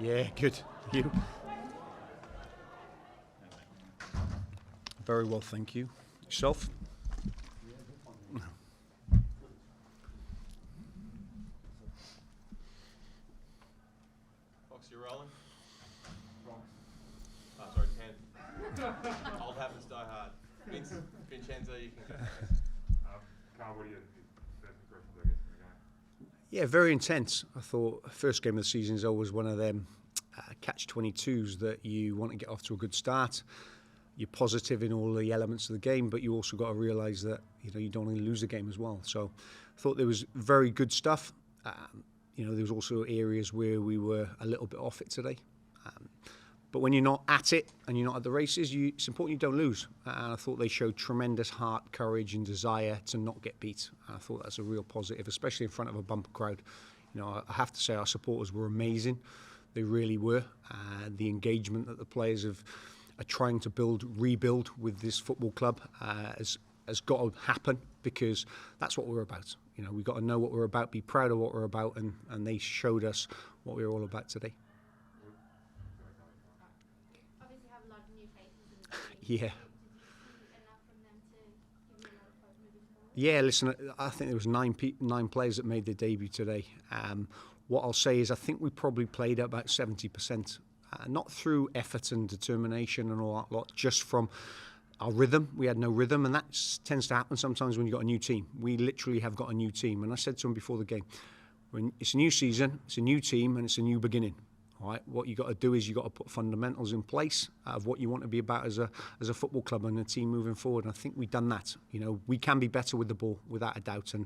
Yeah, good. You? Very well, thank you. Yourself? Fox, you rolling? Oh, sorry, 10. Old habits die hard. Vincenzo, you can go. Carl, what are your first impressions, I guess, from the game? Yeah, very intense. I thought first game of the season is always one of them catch-22s that you want to get off to a good start. You're positive in all the elements of the game, but you also got to realise that you don't want to lose the game as well. So I thought there was very good stuff. There was also areas where we were a little bit off it today. But when you're not at it and you're not at the races, it's important you don't lose. And I thought they showed tremendous heart, courage and desire to not get beat. And I thought that's a real positive, especially in front of a bumper crowd. I have to say our supporters were amazing. They really were. The engagement that the players are trying to rebuild with this football club has got to happen, because that's what we're about. We've got to know what we're about, be proud of what we're about, and they showed us what we're all about today. Obviously have a lot of new faces in the team. Yeah. Did you see enough from them to give you a lot of hope moving forward? Yeah, listen, I think there was nine players that made their debut today. What I'll say is I think we probably played at about 70%, not through effort and determination and all that lot, just from our rhythm. We had no rhythm, and that tends to happen sometimes when you've got a new team. We literally have got a new team, and I said to them before the game, when it's a new season, it's a new team, and it's a new beginning. All right, what you got to do is you got to put fundamentals in place of what you want to be about as a football club and a team moving forward. And I think we've done that. We can be better with the ball without a doubt. And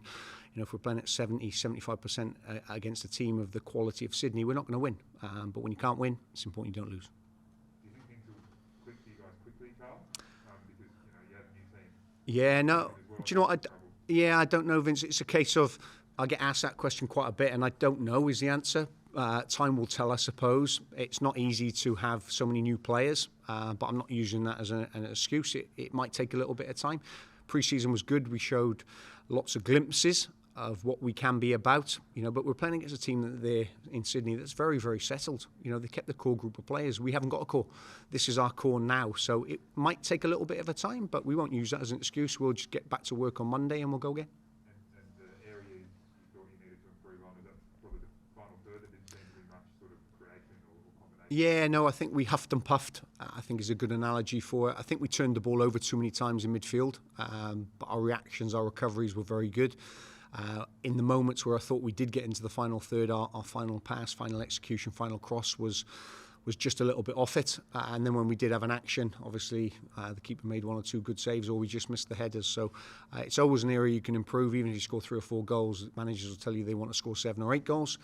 if we're playing at 70-75% against a team of the quality of Sydney, we're not going to win. But when you can't win, it's important you don't lose. Do you think things will click for you guys quickly, Carl? Because you have a new team. Yeah, no. Well. Do you know what? I don't know, Vince. It's a case of I get asked that question quite a bit, and I don't know is the answer. Time will tell, I suppose. It's not easy to have so many new players, but I'm not using that as an excuse. It might take a little bit of time. Pre-season was good. We showed lots of glimpses of what we can be about, but we're playing against a team that they're in Sydney that's very, very settled. They kept the core group of players. We haven't got a core. This is our core now. So it might take a little bit of a time, but we won't use that as an excuse. We'll just get back to work on Monday and we'll go again. And the area you thought you needed to improve on, is that probably the final third? There didn't seem to be much sort of creation or combination. Yeah, no, I think we huffed and puffed, I think is a good analogy for it. I think we turned the ball over too many times in midfield, but our reactions, our recoveries were very good. In the moments where I thought we did get into the final third, our final pass, final execution, final cross was just a little bit off it. And then when we did have an action, obviously the keeper made one or two good saves, or we just missed the headers. So it's always an area you can improve. Even if you score 3 or 4 goals, managers will tell you they want to score 7 or 8 goals.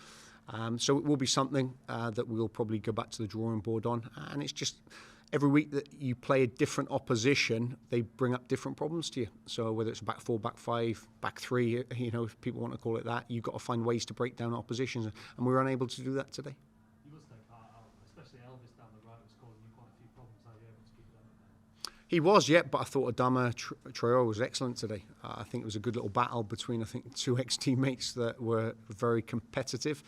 So it will be something that we'll probably go back to the drawing board on. And it's just every week that you play a different opposition, they bring up different problems to you. So whether it's back 4, back 5, back 3, if people want to call it that, you've got to find ways to break down oppositions. And we were unable to do that today. You must think, especially Elvis down the right was causing you quite a few problems. How are you able to keep it up? He was, yeah, but I thought Adama Traore was excellent today. I think it was a good little battle between, 2 ex-teammates that were very competitive.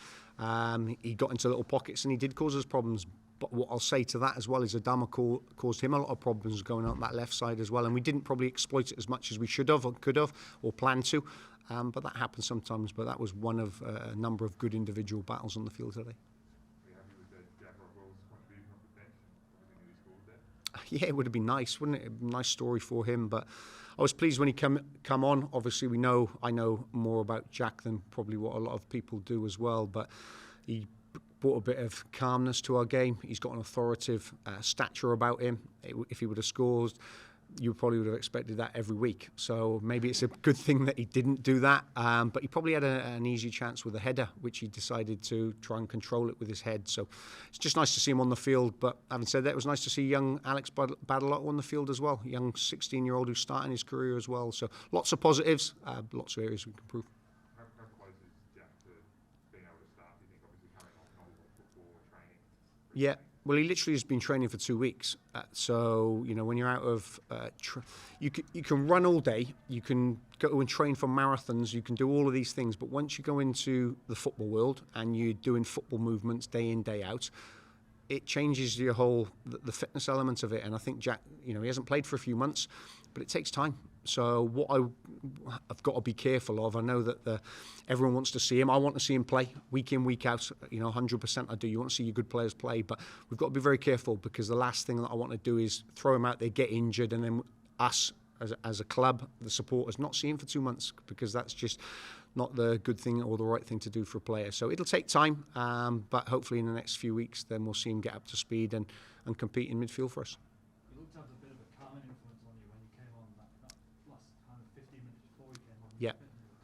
He got into little pockets and he did cause us problems. But what I'll say to that as well is Adama caused him a lot of problems going on that left side as well. And we didn't probably exploit it as much as we should have or could have or planned to. But that happens sometimes. But that was one of a number of good individual battles on the field today. Are you happy with Jack Rockwell's contribution off the bench? Obviously nearly scored there. Yeah, it would have been nice, wouldn't it? A nice story for him. But I was pleased when he come on. Obviously, I know more about Jack than probably what a lot of people do as well. But he brought a bit of calmness to our game. He's got an authoritative stature about him. If he would have scored, you probably would have expected that every week. So maybe it's a good thing that he didn't do that. But he probably had an easy chance with a header, which he decided to try and control it with his head. So it's just nice to see him on the field. But having said that, it was nice to see young Alex Badalot on the field as well. Young 16-year-old who's starting his career as well. So lots of positives, lots of areas we can improve. How close is Jack to being able to start? Do you think, obviously coming off not a lot of football or training? Yeah. Well, he literally has been training for 2 weeks. So, you know, when you're out of... you can run all day, you can go and train for marathons, you can do all of these things, but once you go into the football world and you're doing football movements day in, day out, it changes your whole... the fitness element of it. And I think Jack, you know, he hasn't played for a few months, but it takes time. So what I've got to be careful of, I know that everyone wants to see him. I want to see him play week in, week out. You know, 100% I do. You want to see your good players play, but we've got to be very careful because the last thing that I want to do is throw him out there, get injured, and then us as a club, the supporters, not see him for 2 months because that's just not the good thing or the right thing to do for a player. So it'll take time, but hopefully in the next few weeks, then we'll see him get up to speed and compete in midfield for us. You looked to have a bit of a calming influence on you when you came on that last kind of 15 minutes before you came on. Yeah.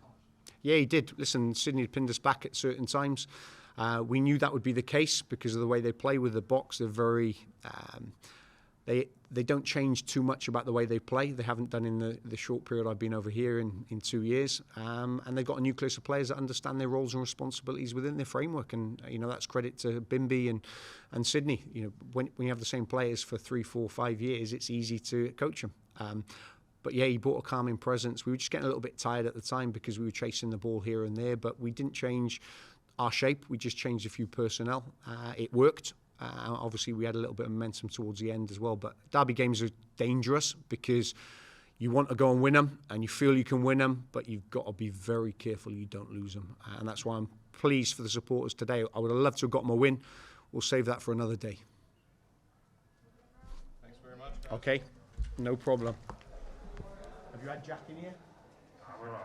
Tosh. Yeah, he did. Listen, Sydney pinned us back at certain times. We knew that would be the case because of the way they play with the box. They're very... They don't change too much about the way they play. They haven't done in the short period I've been over here in 2 years. And they've got a nucleus of players that understand their roles and responsibilities within their framework. And, you know, that's credit to Bimby and Sydney. You know, when you have the same players for 3, 4, 5 years, it's easy to coach them. But yeah, he brought a calming presence. We were just getting a little bit tired at the time because we were chasing the ball here and there, but we didn't change our shape. We just changed a few personnel. It worked. Obviously, we had a little bit of momentum towards the end as well. But derby games are dangerous because you want to go and win them and you feel you can win them, but you've got to be very careful you don't lose them. And that's why I'm pleased for the supporters today. I would have loved to have got them a win. We'll save that for another day. Thanks very much, guys. Okay, no problem. Have you had Jack in here? All right.